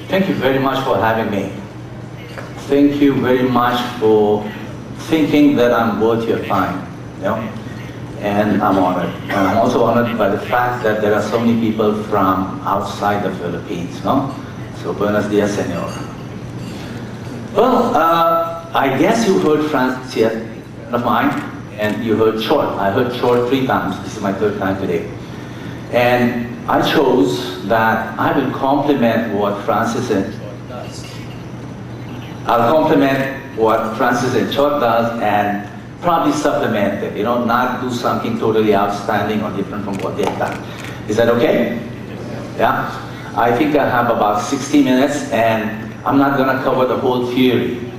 Thank you very much for having me. Thank you very much for thinking that I'm worth your time. You know? And I'm honored. And I'm also honored by the fact that there are so many people from outside the Philippines. No? So buenos dias, senor. Well, I guess you heard Francia of mine, and you heard short. I heard short 3 times. This is my 3rd time today. And I chose that I will complement what Francis and I'll complement what Francis and Chot does and probably supplement it, you know, not do something totally outstanding or different from what they've done. Is that okay? Yeah? I think I have about 60 minutes and I'm not going to cover the whole theory.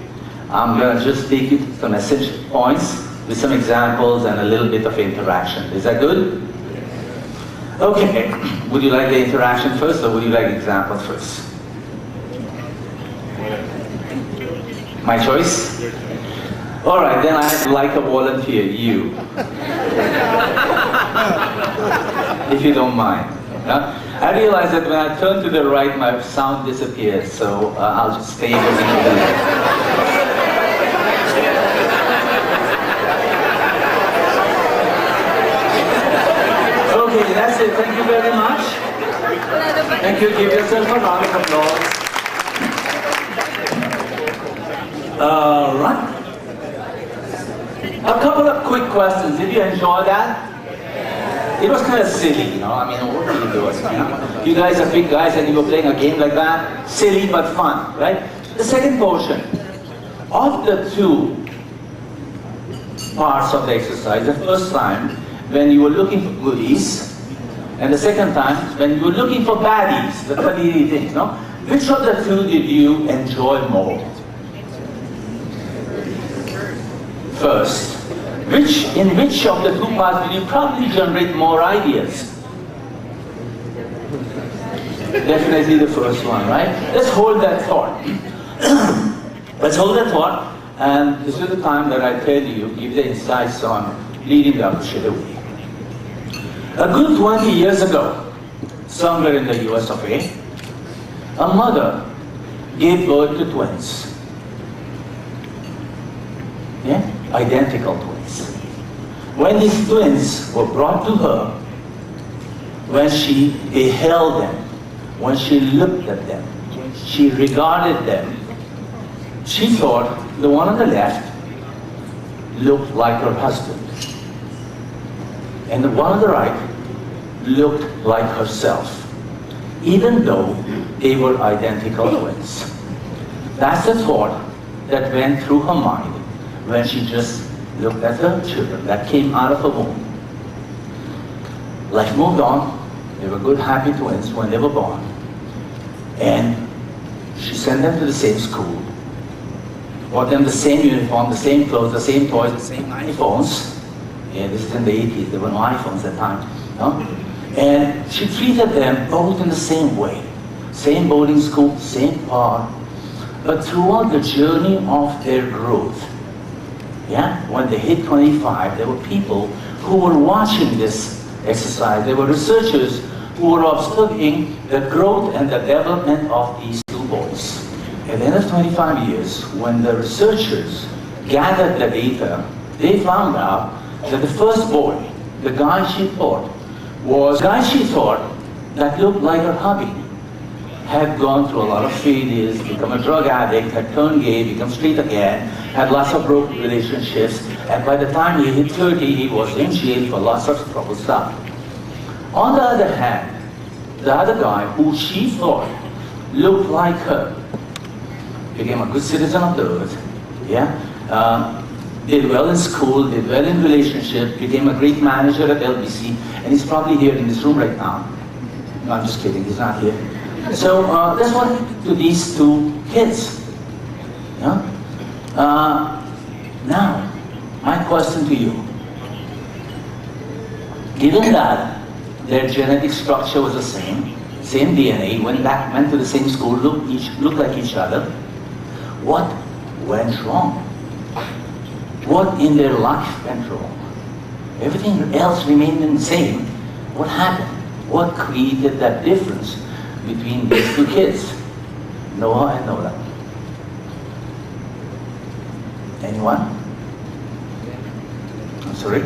I'm going to just take you to some essential points with some examples and a little bit of interaction. Is that good? Okay. Would you like the interaction first or would you like examples first? My choice? All right, then I'd like to volunteer you. If you don't mind. Yeah? I realize that when I turn to the right, my sound disappears, so I'll just stay looking to the left. Okay, that's it. Thank you very much. Thank you. Give yourself a round of applause. All right. A couple of quick questions. Did you enjoy that? It was kind of silly, you know. I mean, what are you doing? You know? You guys are big guys and you were playing a game like that. Silly but fun, right? The second portion. Of the 2 parts of the exercise, the first time when you were looking for goodies, and the second time when you were looking for baddies, the funny things, no? Which of the 2 did you enjoy more? First, in which of the 2 parts will you probably generate more ideas? Definitely the first one, right? Let's hold that thought. Let's hold that thought, and this is the time that I tell you, give the insights on leading the Appreciative way. A good 20 years ago, somewhere in the US of A, a mother gave birth to twins. Yeah? Identical twins. When these twins were brought to her, when she beheld them, when she looked at them, she regarded them, she thought the one on the left looked like her husband, and the one on the right looked like herself, even though they were identical twins. That's the thought that went through her mind when she just looked at her children that came out of her womb. Life moved on. They were good, happy twins when they were born. And she sent them to the same school, bought them the same uniform, the same clothes, the same toys, the same iPhones. Yeah, this is in the 80s. There were no iPhones at the time. No? And she treated them both in the same way. Same boarding school, same park. But throughout the journey of their growth, yeah, when they hit 25, there were people who were watching this exercise. There were researchers who were observing the growth and the development of these 2 boys. At the end of 25 years, when the researchers gathered the data, they found out that the first boy, the guy she thought that looked like her hubby, had gone through a lot of failures, become a drug addict, had turned gay, become straight again, had lots of broken relationships, and by the time he hit 30, he was in jail for lots of trouble stuff. On the other hand, the other guy, who she thought looked like her, became a good citizen of the earth, yeah? Did well in school, did well in relationships, became a great manager at LBC, and he's probably here in this room right now. No, I'm just kidding, he's not here. So that's what happened to these 2 kids. Yeah? Now, my question to you. Given that their genetic structure was the same DNA, went to the same school, looked like each other, what went wrong? What in their life went wrong? Everything else remained the same. What happened? What created that difference between these two kids, Noah and Nola? Anyone? I'm sorry?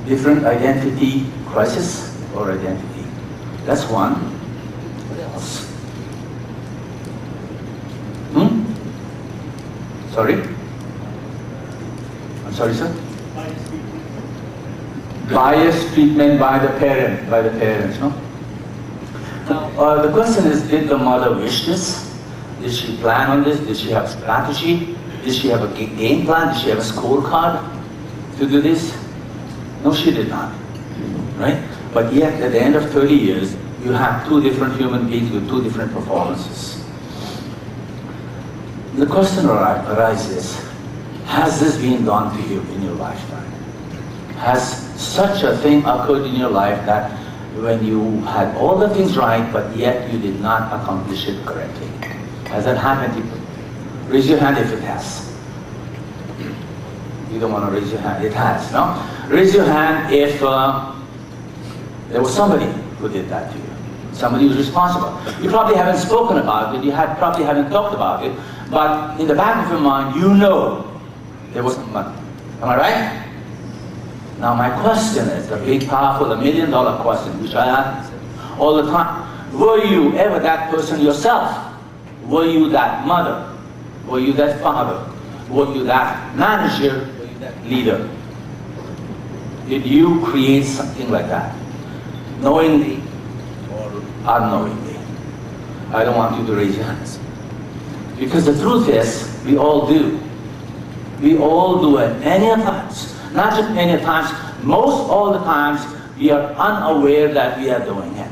Different identity crisis or identity. That's one. What else? Sorry? I'm sorry, sir? Biased treatment by the parents, no? Now, the question is, did the mother wish this? Did she plan on this? Did she have strategy? Did she have a game plan? Did she have a scorecard to do this? No, she did not, right? But yet, at the end of 30 years, you have two different human beings with two different performances. The question arises, has this been done to you in your lifetime? Has such a thing occurred in your life that when you had all the things right, but yet you did not accomplish it correctly? Has that happened to you? Raise your hand if it has. You don't want to raise your hand. It has, no? Raise your hand if there was somebody who did that to you. Somebody who's responsible. You probably haven't spoken about it, you probably haven't talked about it, but in the back of your mind, you know there was money. Am I right? Now my question is, the big, powerful, $1 million question, which I ask all the time. Were you ever that person yourself? Were you that mother? Were you that father? Were you that manager? Were you that leader? Did you create something like that? Knowingly or unknowingly? I don't want you to raise your hands. Because the truth is, we all do. We all do it many times. Not just many times, most all the times, we are unaware that we are doing it.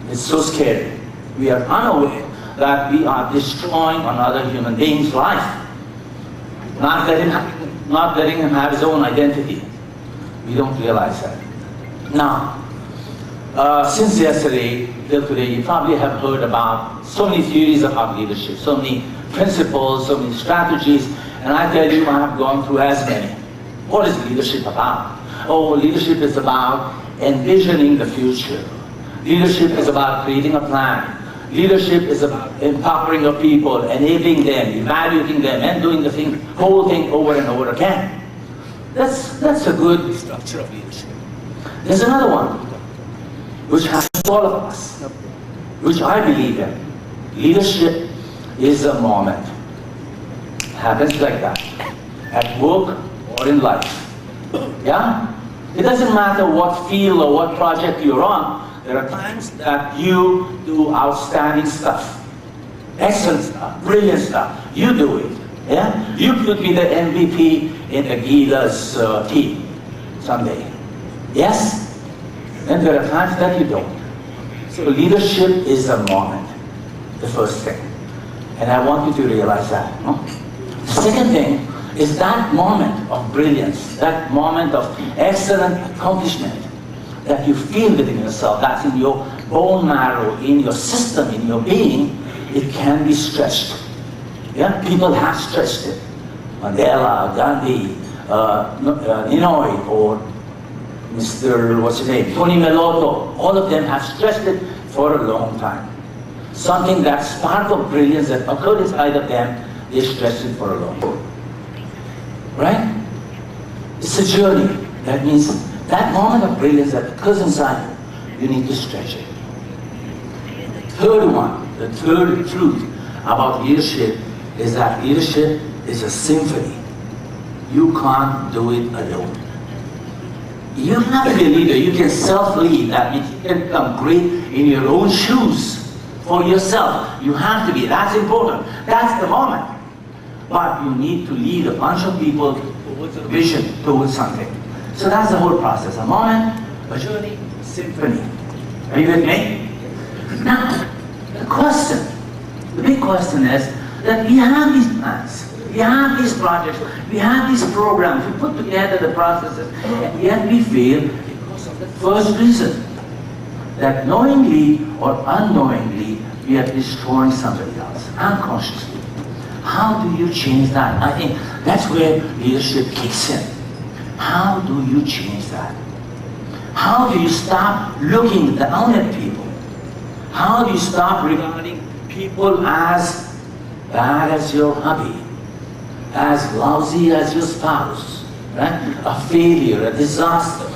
It's so scary. We are unaware that we are destroying another human being's life. Not letting him have his own identity. We don't realize that. Now, since yesterday till today, you probably have heard about so many theories about leadership, so many principles, so many strategies, and I tell you, I have gone through as many. What is leadership about? Oh, leadership is about envisioning the future. Leadership is about creating a plan. Leadership is about empowering your people, enabling them, evaluating them, and doing the whole thing over and over again. That's a good structure of leadership. There's another one, which happens to all of us, which I believe in. Leadership is a moment. Happens like that. At work or in life. Yeah? It doesn't matter what field or what project you're on. There are times that you do outstanding stuff. Excellent stuff, brilliant stuff. You do it. Yeah? You could be the MVP in the Gila's team someday. Yes? And there are times that you don't. So leadership is a moment, the first thing. And I want you to realize that. No? The second thing is that moment of brilliance, that moment of excellent accomplishment that you feel within yourself, that's in your bone marrow, in your system, in your being, it can be stretched. Yeah? People have stretched it. Mandela, Gandhi, Inouye, or Mr. what's his name, Tony Melotto, all of them have stretched it for a long time. Something, that spark of brilliance that occurred inside of them, they stretched it for a long time. Right? It's a journey. That means that moment of brilliance that occurs inside you need to stretch it. The third one, the third truth about leadership is that leadership is a symphony. You can't do it alone. You have to be a leader. You can self-lead. That means you can become great in your own shoes for yourself. You have to be. That's important. That's the moment. But you need to lead a bunch of people towards a vision, towards something. So that's the whole process. A moment, a journey, a symphony. Are you with me? Now, the big question is that we have these plans. We have these projects, we have these programs, we put together the processes, and yet we fail because of the first reason, that knowingly or unknowingly, we are destroying somebody else, unconsciously. How do you change that? I think that's where leadership kicks in. How do you change that? How do you stop looking down at people? How do you stop regarding people as bad as your hubby, as lousy as your spouse, right? A failure, a disaster.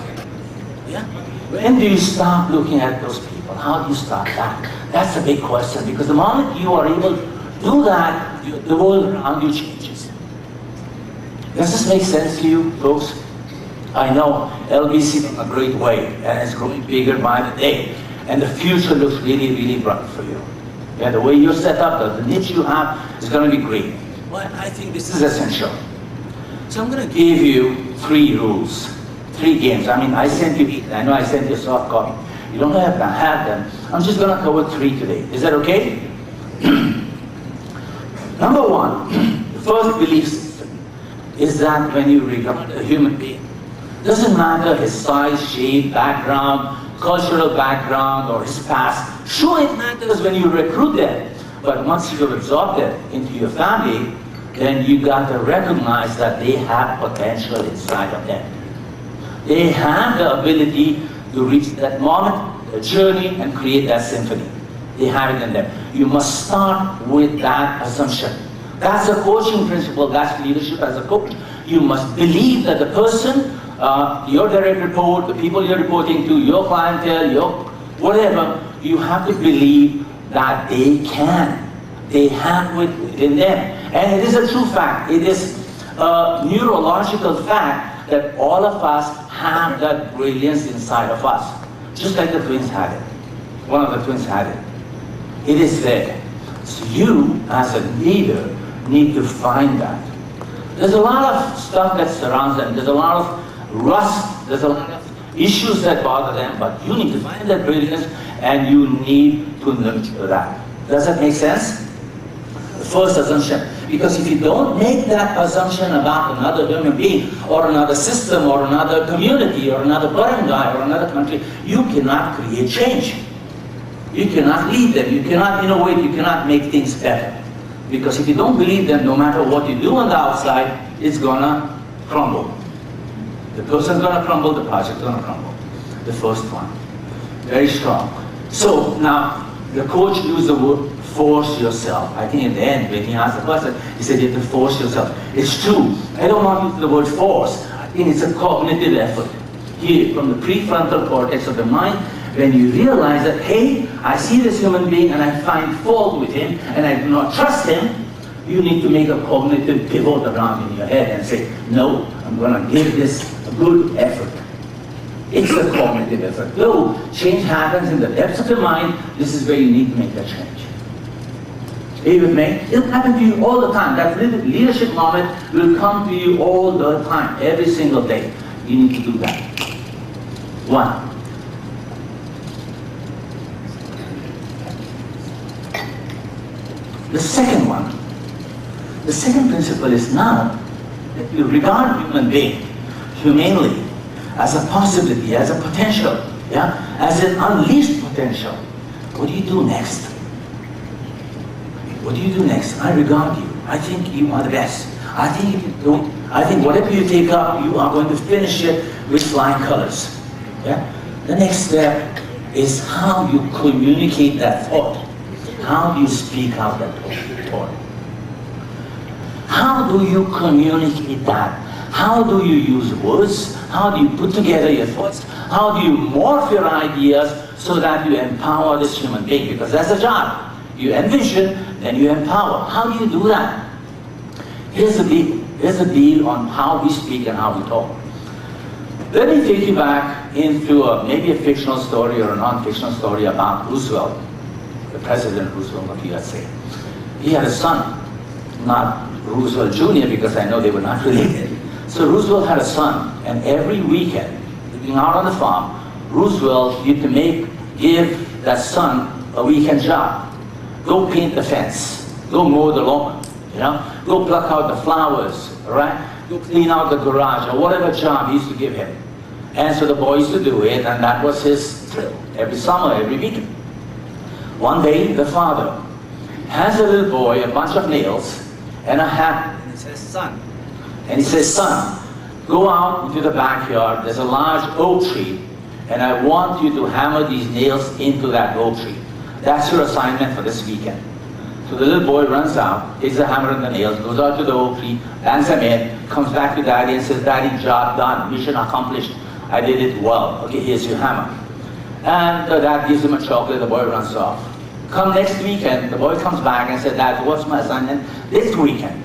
Yeah? When do you stop looking at those people? How do you stop that? That's a big question, because the moment you are able to do that, the world around you changes. Does this make sense to you, folks? I know LBC is in a great way, and it's growing bigger by the day. And the future looks really, really bright for you. Yeah, the way you're set up, the niche you have, is going to be great. Well, I think this is essential. So I'm going to give you 3 rules, 3 games. I mean, I sent you 8. I know I sent you a soft copy. You don't have to have them. I'm just going to cover 3 today. Is that okay? Number 1, the first belief system is that when you regard a human being, doesn't matter his size, shape, background, cultural background, or his past. Sure, it matters when you recruit them, but once you've absorbed them into your family, then you got to recognize that they have potential inside of them. They have the ability to reach that moment, the journey, and create that symphony. They have it in them. You must start with that assumption. That's a coaching principle, that's leadership as a coach. You must believe that the person, your direct report, the people you're reporting to, your clientele, your whatever, you have to believe that they can. They have it within them. And it is a true fact. It is a neurological fact that all of us have that brilliance inside of us. Just like the twins had it. One of the twins had it. It is there. So you, as a leader, need to find that. There's a lot of stuff that surrounds them. There's a lot of rust. There's a lot of issues that bother them, but you need to find that brilliance and you need to nurture that. Does that make sense? The first assumption. Because if you don't make that assumption about another human being, or another system, or another community, or another barangay, or another country, you cannot create change. You cannot lead them. You cannot innovate. You cannot make things better. Because if you don't believe them, no matter what you do on the outside, it's gonna crumble. The person's gonna crumble, the project's gonna crumble. The first one. Very strong. So now, the coach used the word force yourself. I think in the end, when he asked the question, he said you have to force yourself. It's true. I don't want to use the word force. I think it's a cognitive effort. Here, from the prefrontal cortex of the mind, when you realize that, hey, I see this human being and I find fault with him and I do not trust him, you need to make a cognitive pivot around in your head and say, no, I'm going to give this a good effort. It's a cognitive effort. Though change happens in the depths of the mind, this is where you need to make that change. Are you with me? It'll happen to you all the time. That leadership moment will come to you all the time, every single day. You need to do that. 1. The second one, the second principle is now that you regard human being humanely as a possibility, as a potential, yeah, as an unleashed potential. What do you do next? What do you do next? I regard you. I think you are the best. I think whatever you take up, you are going to finish it with flying colors. Yeah? The next step is how you communicate that thought. How do you speak out that thought? How do you communicate that? How do you use words? How do you put together your thoughts? How do you morph your ideas so that you empower this human being? Because that's the job. You envision, then you empower. How do you do that? Here's the deal on how we speak and how we talk. Let me take you back into maybe a fictional story or a non-fictional story about Roosevelt, the President Roosevelt of the USA. He had a son, not Roosevelt Jr., because I know they were not related. So Roosevelt had a son, and every weekend, being out on the farm, Roosevelt used to give that son a weekend job. Go paint the fence, go mow the lawn, go pluck out the flowers, right? Go clean out the garage, or whatever job he used to give him. And so the boy used to do it, and that was his thrill, every summer, every weekend. One day, the father has a little boy, a bunch of nails, and a hat, and he says, son. And he says, son, go out into the backyard, there's a large oak tree, and I want you to hammer these nails into that oak tree. That's your assignment for this weekend. So the little boy runs out, takes the hammer and the nails, goes out to the oak tree, lands them in, comes back to Daddy and says, Daddy, job done, mission accomplished. I did it well. Okay, here's your hammer. And Dad gives him a chocolate, the boy runs off. Come next weekend, the boy comes back and says, Dad, what's my assignment this weekend?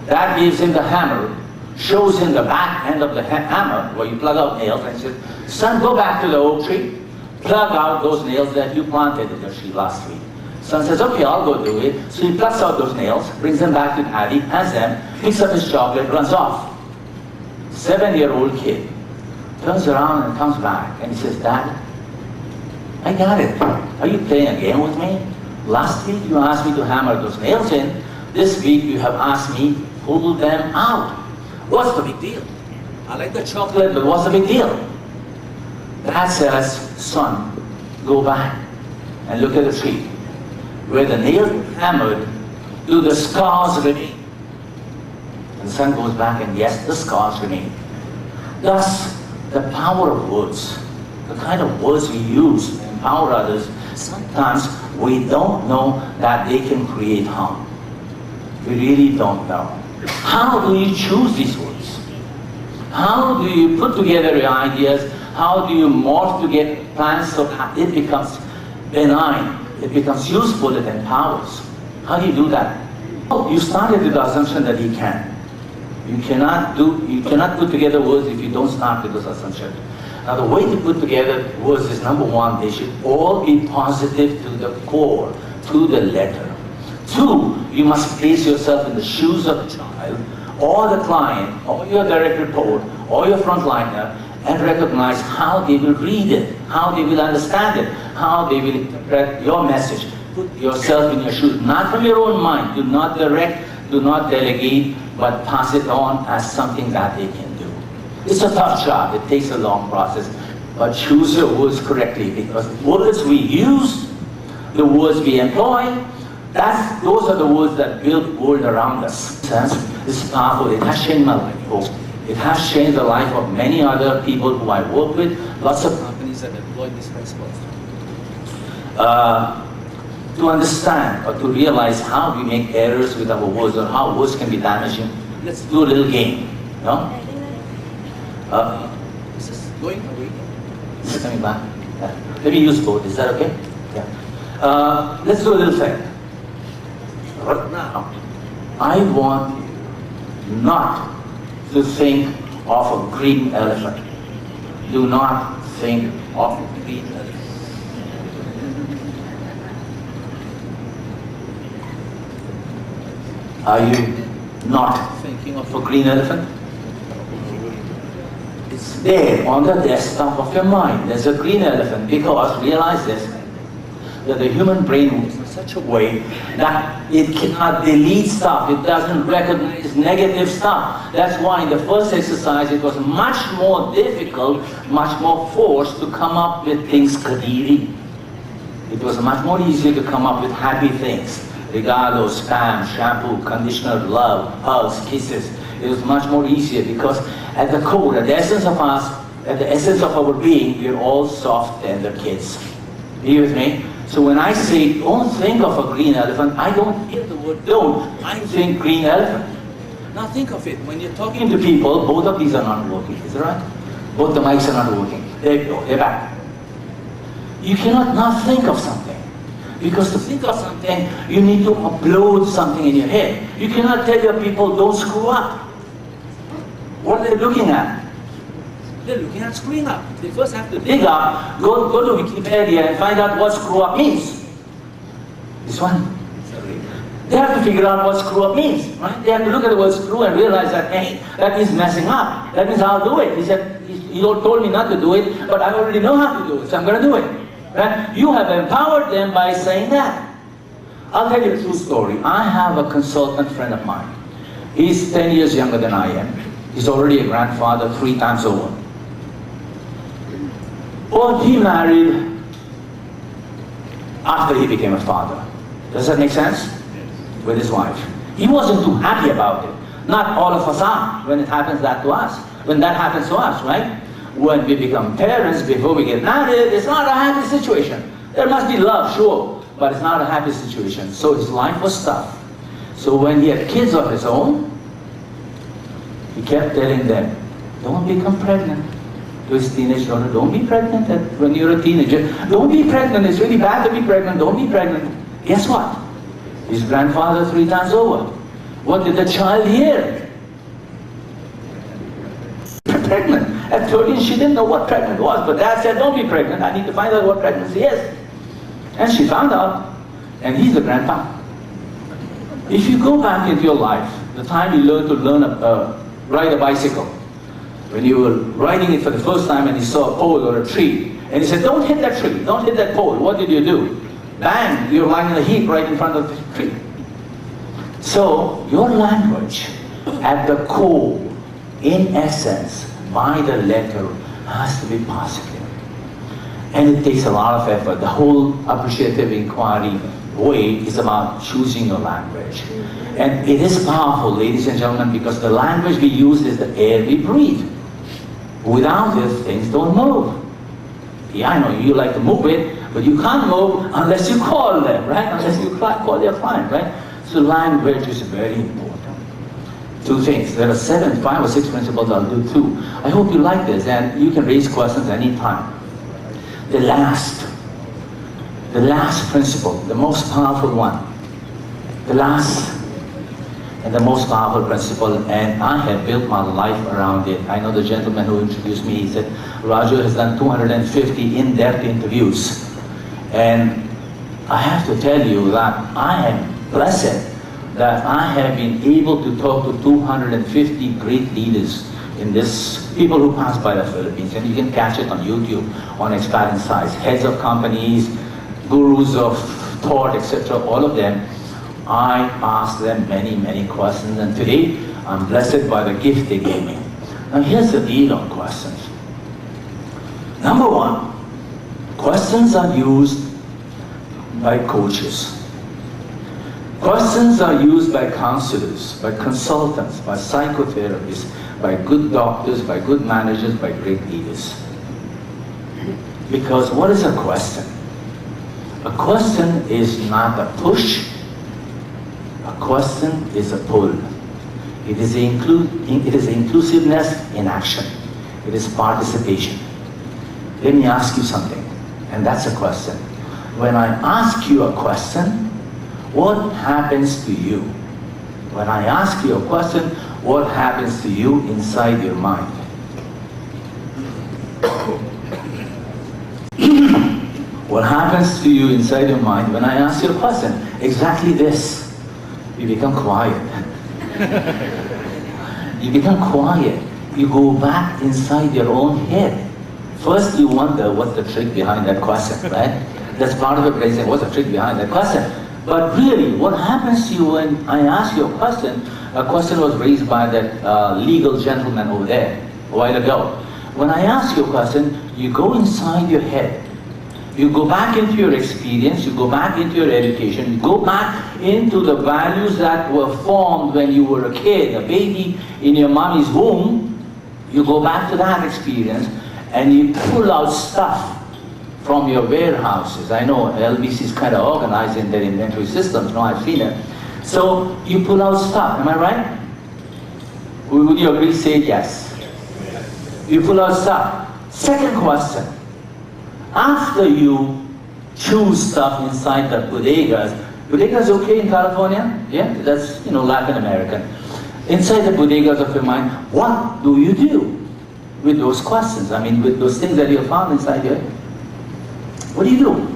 Dad gives him the hammer, shows him the back end of the hammer where you plug out nails, and says, son, go back to the oak tree, plug out those nails that you planted in the tree last week. Son says, okay, I'll go do it. So he plucks out those nails, brings them back to Daddy, hands them, picks up his chocolate, runs off. 7-year-old kid turns around and comes back and he says, Dad, I got it. Are you playing a game with me? Last week you asked me to hammer those nails in. This week you have asked me to pull them out. What's the big deal? I like the chocolate, but what's the big deal? Dad says, son, go back and look at the tree. Where the nails were hammered, do the scars remain? And the son goes back and yes, the scars remain. Thus, the power of words, the kind of words we use to empower others, sometimes we don't know that they can create harm. We really don't know. How do you choose these words? How do you put together your ideas? How do you morph to get plans so that it becomes benign, it becomes useful, it empowers? How do you do that? You started with the assumption that he can. You cannot put together words if you don't start with this assumption. Now the way to put together words is, number one, they should all be positive to the core, to the letter. 2, you must place yourself in the shoes of the child, or the client, or your direct report, or your frontliner, and recognize how they will read it, how they will understand it, how they will interpret your message. Put yourself in your shoes, not from your own mind. Do not direct, do not delegate, but pass it on as something that they can do. It's a tough job, it takes a long process, but choose your words correctly, because the words we use, the words we employ, those are the words that build the world around us. This is powerful. It has changed my life. It has changed the life of many other people who I work with. Lots of companies that employ these principles. To understand or to realize how we make errors with our words or how words can be damaging, let's do a little game. No? Is this going away? Is it coming back? Yeah. Let me use both. Is that okay? Yeah. Let's do a little thing. Right now, I want you not to think of a green elephant. Do not think of a green elephant. Are you not thinking of a green elephant? It's there on the desktop of your mind. There's a green elephant, because realize this, that the human brain works in such a way that it cannot delete stuff. It doesn't recognize negative stuff. That's why in the first exercise it was much more difficult, much more forced to come up with things kadiri. It was much more easier to come up with happy things. Regalo, spam, shampoo, conditioner, love, hugs, kisses. It was much more easier because at the core, at the essence of us, at the essence of our being, we're all soft, tender kids. Are you with me? So when I say, don't think of a green elephant, I don't hear the word don't. I think green elephant. Now think of it. When you're talking to people, both of these are not working. Is that right? Both the mics are not working. There you go. They're back. You cannot not think of something. Because to think of something, you need to upload something in your head. You cannot tell your people, don't screw up. What are they looking at? They're looking at screwing up. They first have to dig up, go to Wikipedia and find out what screw up means. This one. They have to figure out what screw up means, right? They have to look at the word screw and realize that, hey, that means messing up. That means I'll do it. He said, you told me not to do it, but I already know how to do it, so I'm going to do it. Right? You have empowered them by saying that. I'll tell you a true story. I have a consultant friend of mine. He's 10 years younger than I am. He's already a grandfather 3 times over. Well, he married after he became a father. Does that make sense? With his wife. He wasn't too happy about it. Not all of us are when it happens that to us. When that happens to us, right? when we become parents, before we get married, it's not a happy situation. There must be love, sure, but it's not a happy situation. So his life was tough. So when he had kids of his own, he kept telling them, don't become pregnant. To his teenage daughter, don't be pregnant when you're a teenager. Don't be pregnant, it's really bad to be pregnant, don't be pregnant. Guess what? His grandfather 3 times over. What did the child hear? Pregnant. At 13, she didn't know what pregnant was, but dad said, don't be pregnant, I need to find out what pregnancy is. And she found out, and he's the grandpa. If you go back into your life, the time you ride a bicycle, when you were riding it for the first time and you saw a pole or a tree, and you said, don't hit that tree, don't hit that pole, what did you do? Bang, you're lying in a heap right in front of the tree. So, your language, at the core, in essence, by the letter, has to be positive. And it takes a lot of effort. The whole appreciative inquiry way is about choosing your language. And it is powerful, ladies and gentlemen, because the language we use is the air we breathe. Without it, things don't move. Yeah, I know you like to move it, but you can't move unless you call them, right? Unless you call your client, right? So language is very important. 2 things. There are 5 or 6 principles. I'll do 2. I hope you like this, and you can raise questions anytime. The last principle, the most powerful one. The last and the most powerful principle, and I have built my life around it. I know the gentleman who introduced me, he said, Raju has done 250 in-depth interviews. And I have to tell you that I am blessed that I have been able to talk to 250 great leaders in this, people who pass by the Philippines, and you can catch it on YouTube, on Expat Insights, heads of companies, gurus of thought, etc., all of them. I asked them many, many questions, and today I'm blessed by the gift they gave me. Now here's the deal on questions. Number 1, questions are used by coaches. Questions are used by counselors, by consultants, by psychotherapists, by good doctors, by good managers, by great leaders. Because what is a question? A question is not a push. A question is a pull. It is inclusiveness in action. It is participation. Let me ask you something, and that's a question. When I ask you a question, what happens to you? When I ask you a question, what happens to you inside your mind? What happens to you inside your mind when I ask you a question? Exactly this. You become quiet. You become quiet. You go back inside your own head. First you wonder what's the trick behind that question, right? That's part of the brain saying, what's the trick behind that question? But really, what happens to you when I ask you a question was raised by that legal gentleman over there a while ago. When I ask you a question, you go inside your head. You go back into your experience, you go back into your education, you go back into the values that were formed when you were a kid, a baby in your mommy's womb. You go back to that experience and you pull out stuff from your warehouses. I know LBC is kind of organized in their inventory systems, no, I've seen it. So you pull out stuff, am I right? Would you agree? Say yes. You pull out stuff. Second question. After you choose stuff inside the bodegas okay in California? Yeah, that's, Latin American. Inside the bodegas of your mind, what do you do with those questions? I mean, with those things that you found inside your head? What do you do?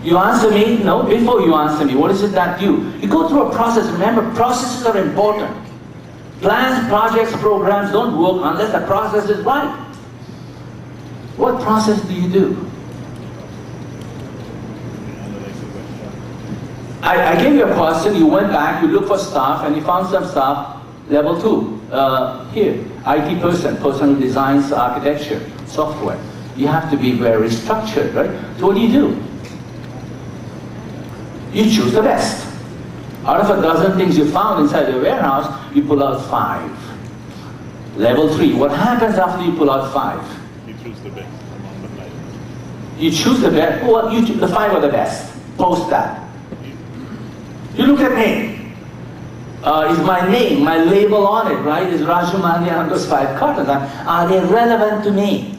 You answer me? No, before you answer me, what is it that you go through a process. Remember, processes are important. Plans, projects, programs don't work unless the process is right. What process do you do? I gave you a question, you went back, you looked for stuff, and you found some stuff, level 2. Here, IT person who designs architecture, software. You have to be very structured, right? So what do? You choose the best. Out of a dozen things you found inside your warehouse, you pull out 5. Level 3, what happens after you pull out 5? You choose the best among the 5. You choose the best, well, the 5 are the best. Post that. You look at me. Is my name, my label on it, right? Is Raju Mandhyan on those 5 cartons? Are they relevant to me?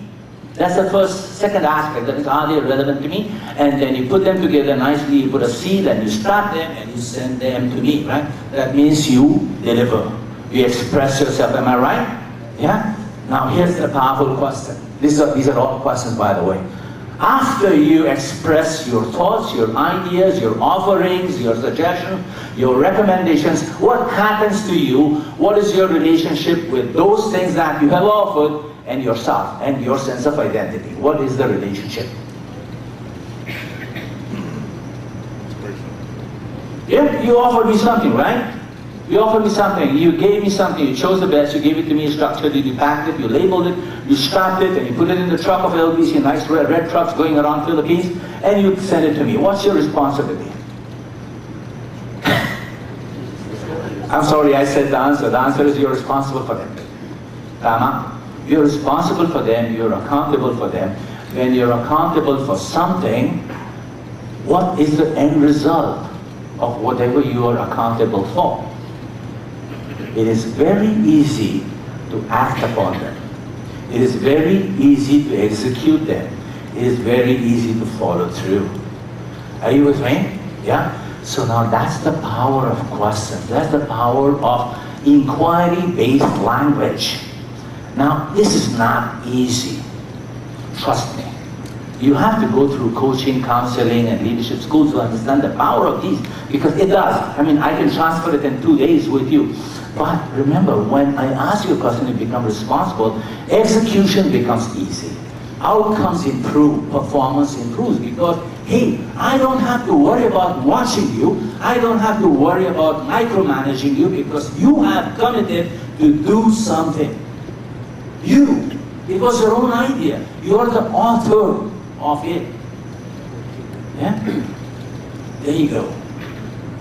That's the second aspect. That is, are they relevant to me? And then you put them together nicely, you put a seal and you strap them and you send them to me, right? That means you deliver. You express yourself, am I right? Yeah? Now here's the powerful question. These are all questions, by the way. After you express your thoughts, your ideas, your offerings, your suggestions, your recommendations, what happens to you? What is your relationship with those things that you have offered and yourself and your sense of identity? What is the relationship? Yeah, you offered me something, right? You offered me something, you gave me something, you chose the best, you gave it to me, structured it, you packed it, you labeled it, you strapped it, and you put it in the truck of LBC, nice red trucks going around Philippines, and you send it to me. What's your responsibility? I'm sorry, I said the answer. The answer is you're responsible for them. Tama? You're responsible for them, you're accountable for them. When you're accountable for something, what is the end result of whatever you are accountable for? It is very easy to act upon them. It is very easy to execute them. It is very easy to follow through. Are you with me? Yeah? So now that's the power of questions. That's the power of inquiry-based language. Now, this is not easy. Trust me. You have to go through coaching, counseling, and leadership schools to understand the power of these, because it does. I mean, I can transfer it in 2 days with you. But remember, when I ask you a question, you become responsible, execution becomes easy. Outcomes improve, performance improves, because, hey, I don't have to worry about watching you. I don't have to worry about micromanaging you, because you have committed to do something. You. It was your own idea. You are the author of it. Yeah? There you go.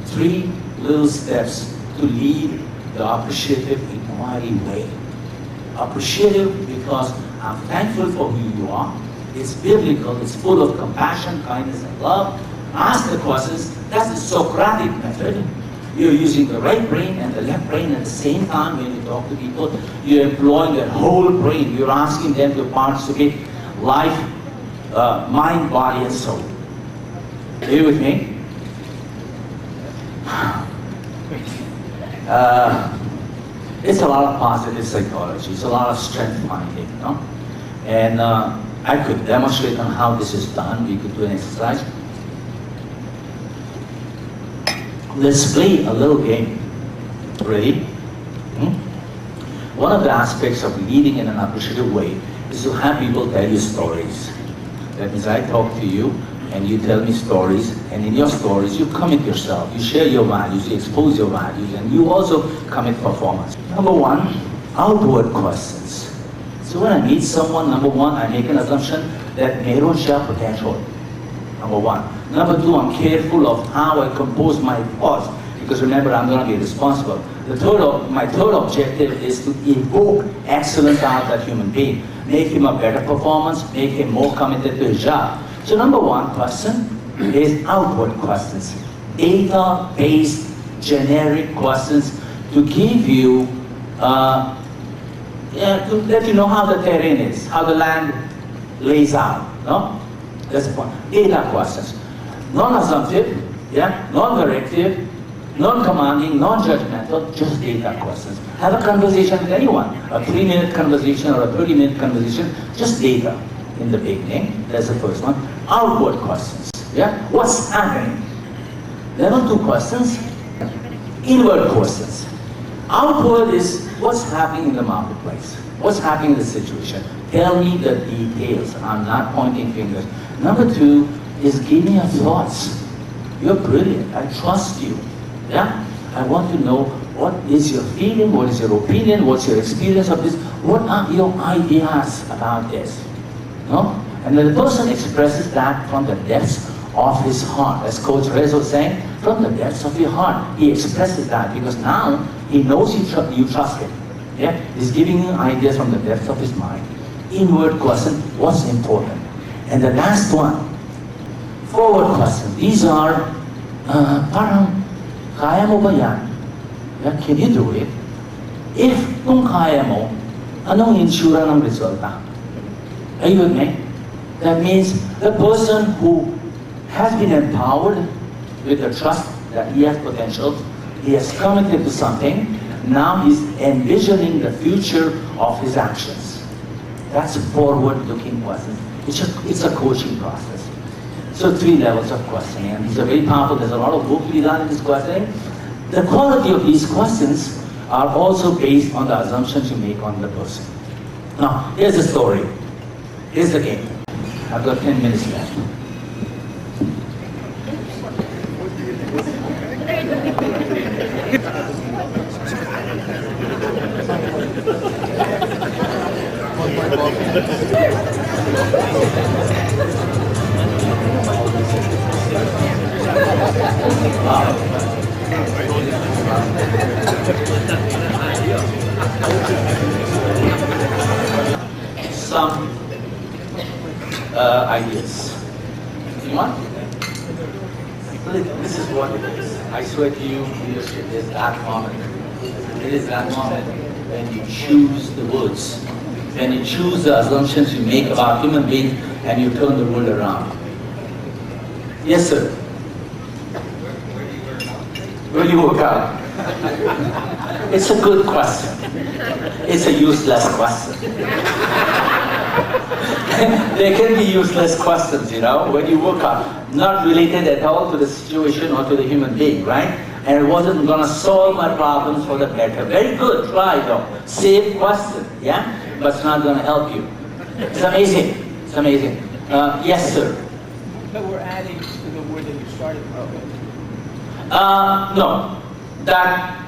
3 little steps to lead the appreciative inquiry way. Appreciative because I'm thankful for who you are. It's biblical. It's full of compassion, kindness, and love. Ask the questions. That's the Socratic method. You're using the right brain and the left brain at the same time when you talk to people. You're employing the whole brain. You're asking them to participate life, mind, body, and soul. Are you with me? It's a lot of positive psychology. It's a lot of strength finding, you know? And I could demonstrate on how this is done. We could do an exercise. Let's play a little game. Ready? One of the aspects of leading in an appreciative way is to have people tell you stories. That means I talk to you and you tell me stories, and in your stories you commit yourself, you share your values, you expose your values, and you also commit performance. Number 1, outward questions. So when I meet someone, number 1, I make an assumption that meron siya potential. Number 1. Number 2, I'm careful of how I compose my thoughts, because remember, I'm going to be responsible. My third objective is to evoke excellence out of that human being. Make him a better performance, make him more committed to his job. So number 1 question is outward questions. Data-based, generic questions to give you, to let you know how the terrain is, how the land lays out. No? That's the point. Data questions. Non-assumptive, yeah, non-directive, non-commanding, non-judgmental, just data questions. Have a conversation with anyone, a 3-minute conversation or a 30-minute conversation, just data in the beginning. That's the first one. Outward questions, yeah, what's happening? Level 2 questions, inward questions. Outward is what's happening in the marketplace, what's happening in the situation. Tell me the details. I'm not pointing fingers. Number 2 is give me your thoughts. You're brilliant. I trust you. Yeah? I want to know what is your feeling, what is your opinion, what's your experience of this, what are your ideas about this? No? And when the person expresses that from the depths of his heart, as Coach Rez was saying, from the depths of your heart, he expresses that because now he knows you trust him. Yeah? He's giving you ideas from the depths of his mind. Inward question, what's important? And the last one, forward question. These are, parang, kaya mo ba yan? Yeah? Can you do it? If kung kaya mo, anong insura ng resulta? Are you with me? That means the person who has been empowered with the trust that he has potential, he has committed to something, now he's envisioning the future of his actions. That's a forward-looking question. It's a coaching process. So 3 levels of questioning, and these are very powerful. There's a lot of work to be done in this questioning. The quality of these questions are also based on the assumptions you make on the person. Now, here's the story. Here's the game. I've got 10 minutes left. Some ideas. You want? This is what it is. I swear to you, leadership is that moment. It is that moment when you choose the words, when you choose the assumptions you make about human beings, and you turn the world around. Yes, sir. When you woke up. It's a good question. It's a useless question. There can be useless questions, you know, when you woke up, not related at all to the situation or to the human being, right? And it wasn't going to solve my problems for the better. Very good, try though. Safe question, yeah? But it's not going to help you. It's amazing. It's amazing. Yes, sir. But we're adding to the word that you started with. No. That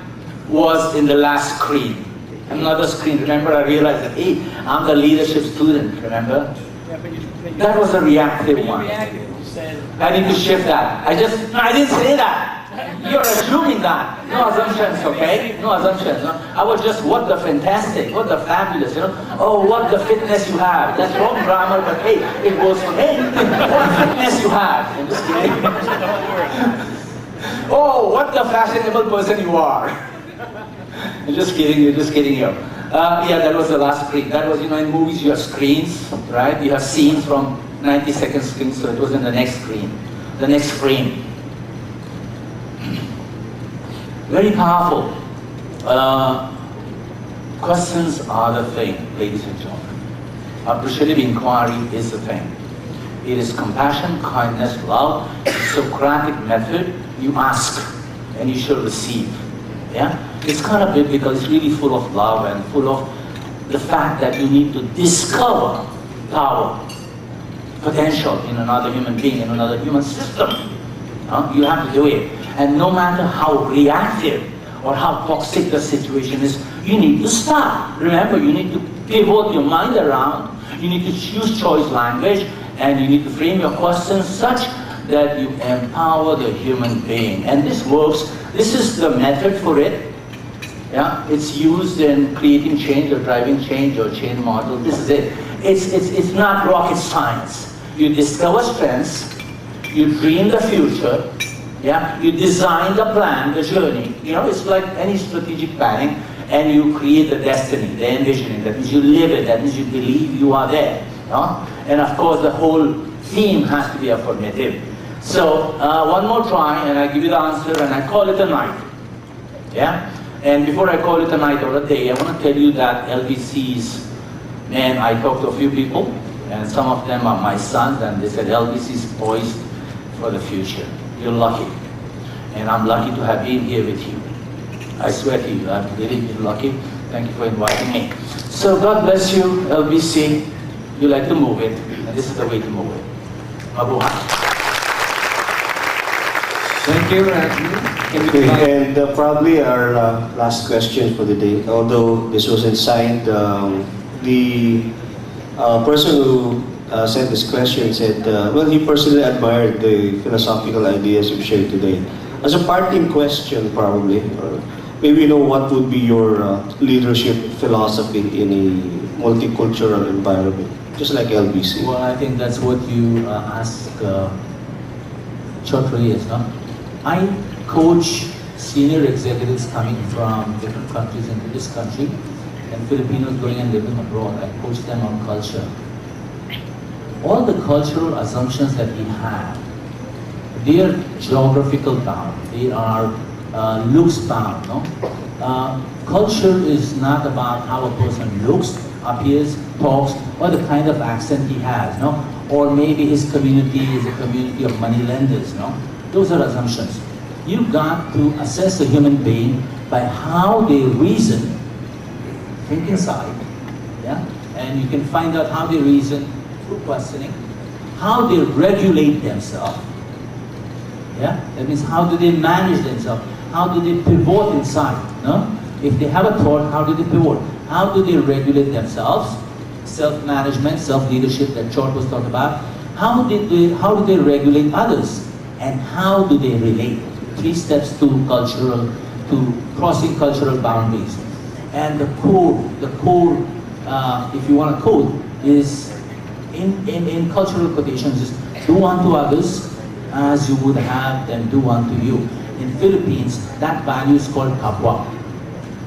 was in the last screen. Another screen. Remember, I realized that, hey, I'm the leadership student, remember? Yeah, but that was a reactive one. You said, I need to shift that. I didn't say that. You're assuming that. No assumptions, okay? No assumptions. No? I was just, what the fantastic, what the fabulous, you know? Oh, what the fitness you have. That's wrong grammar, but hey, it goes for me. What fitness you have. I'm just kidding. Oh, what the fashionable person you are. You're just kidding you. Yeah, that was the last screen. That was, you know, in movies you have screens, right? You have scenes from 90-second screens, so it was in the next screen. The next frame. Very powerful. Questions are the thing, ladies and gentlemen. Appreciative inquiry is the thing. It is compassion, kindness, love, Socratic method. You ask and you shall receive. Yeah? It's kind of biblical. It's really full of love and full of the fact that you need to discover power, potential in another human being, in another human system. You have to do it. And no matter how reactive or how toxic the situation is, you need to stop. Remember, you need to pivot your mind around. You need to use choice language, and you need to frame your questions such that you empower the human being. And this works. This is the method for it. Yeah, it's used in creating change or driving change or change model. This is it. It's not rocket science. You discover strengths, you dream the future, yeah, you design the plan, the journey. You know, it's like any strategic planning, and you create the destiny, the envisioning. That means you live it. That means you believe you are there. And of course, the whole theme has to be affirmative. So one more try, and I give you the answer, and I call it a night. Yeah. And before I call it a night or a day, I want to tell you that LBC's, man, I talked to a few people, and some of them are my sons, and they said LBC is poised for the future. You're lucky. And I'm lucky to have been here with you. I swear to you, I'm really lucky. Thank you for inviting me. So God bless you, LBC. You like to move it, and this is the way to move it. Mabuhay. Thank you, Raju. Okay, and probably our last question for the day, although this wasn't signed, the person who sent this question said, well, he personally admired the philosophical ideas you've shared today. As a parting question, probably, maybe what would be your leadership philosophy in a multicultural environment, just like LBC? Well, I think that's what you ask shortly is, no? I coach senior executives coming from different countries into this country, and Filipinos going and living abroad. I coach them on culture. All the cultural assumptions that we have, they are geographical bound. They are looks bound. No? Culture is not about how a person looks, appears, talks, or the kind of accent he has. No? Or maybe his community is a community of moneylenders. No? Those are assumptions. You've got to assess a human being by how they reason, think inside, yeah? And you can find out how they reason through questioning, how they regulate themselves, yeah? That means how do they manage themselves, how do they pivot inside, no? If they have a thought, how do they pivot? How do they regulate themselves? Self-management, self-leadership that George was talking about. How do they regulate others? And how do they relate? 3 steps to crossing cultural boundaries. And the core, if you want to code, is in cultural quotations, is do unto others as you would have them do unto you. In Philippines, that value is called kapwa,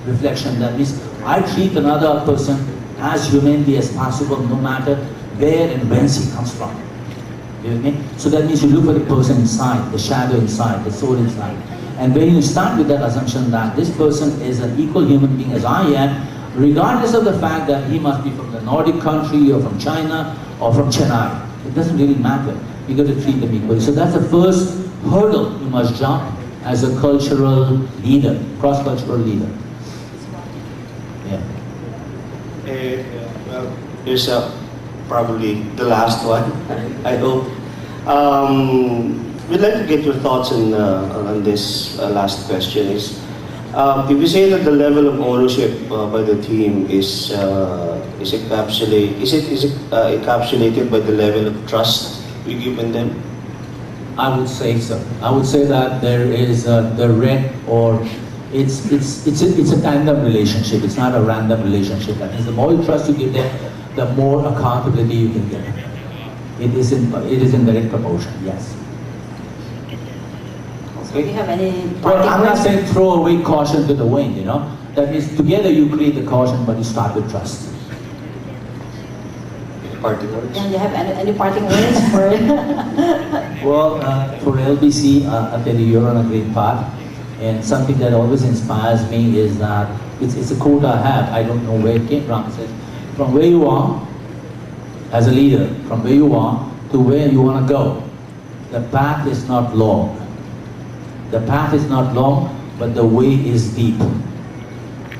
reflection. That means I treat another person as humanly as possible, no matter where and whence he comes from. You know what I mean? So that means you look for the person inside, the shadow inside, the soul inside. And when you start with that assumption that this person is an equal human being as I am, regardless of the fact that he must be from the Nordic country or from China or from Chennai, it doesn't really matter. You got to treat them equally. So that's the first hurdle you must jump as a cultural leader, cross-cultural leader. Yeah. Well, here's probably the last one, I hope. We'd like to get your thoughts on this last question. If you say that the level of ownership by the team is encapsulated by the level of trust you given them? I would say so. I would say that there is the red, or it's a tandem relationship. It's not a random relationship. That means the more trust you give them, the more accountability you can get. It is in direct proportion. Yes. Do you have any Well, I'm not words? saying throw away caution to the wind. That means together you create the caution, but you start with trust. Parting words? Do you have any parting words for? Well, for LBC, I tell you, you're on a great path. And something that always inspires me is that it's a quote I have. I don't know where it came from. It says, from where you are as a leader, from where you are to where you want to go, the path is not long. The path is not long, but the way is deep.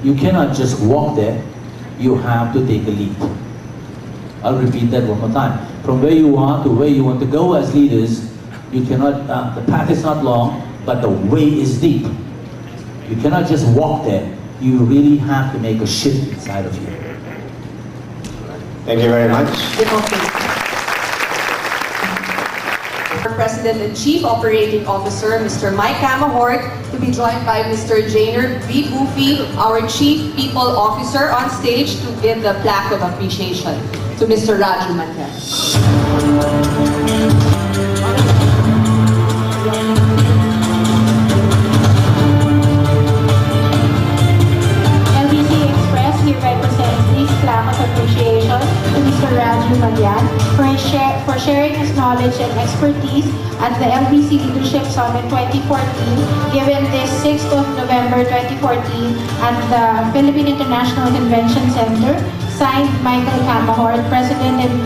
You cannot just walk there. You have to take a leap. I'll repeat that one more time. From where you are to where you want to go as leaders, you cannot, the path is not long, but the way is deep. You cannot just walk there. You really have to make a shift inside of you. Thank you very much. President and Chief Operating Officer, Mr. Mike Camahort, to be joined by Mr. Jainer B. Buffy, our Chief People Officer, on stage to give the plaque of appreciation to Mr. Raju Mandhyan. LBC Express hereby presents this plaque of appreciation to Mr. Raju Mandhyan for sharing his knowledge and expertise at the LBC Leadership Summit 2014, given this 6th of November 2014 at the Philippine International Convention Center, signed Michael Camahort, President and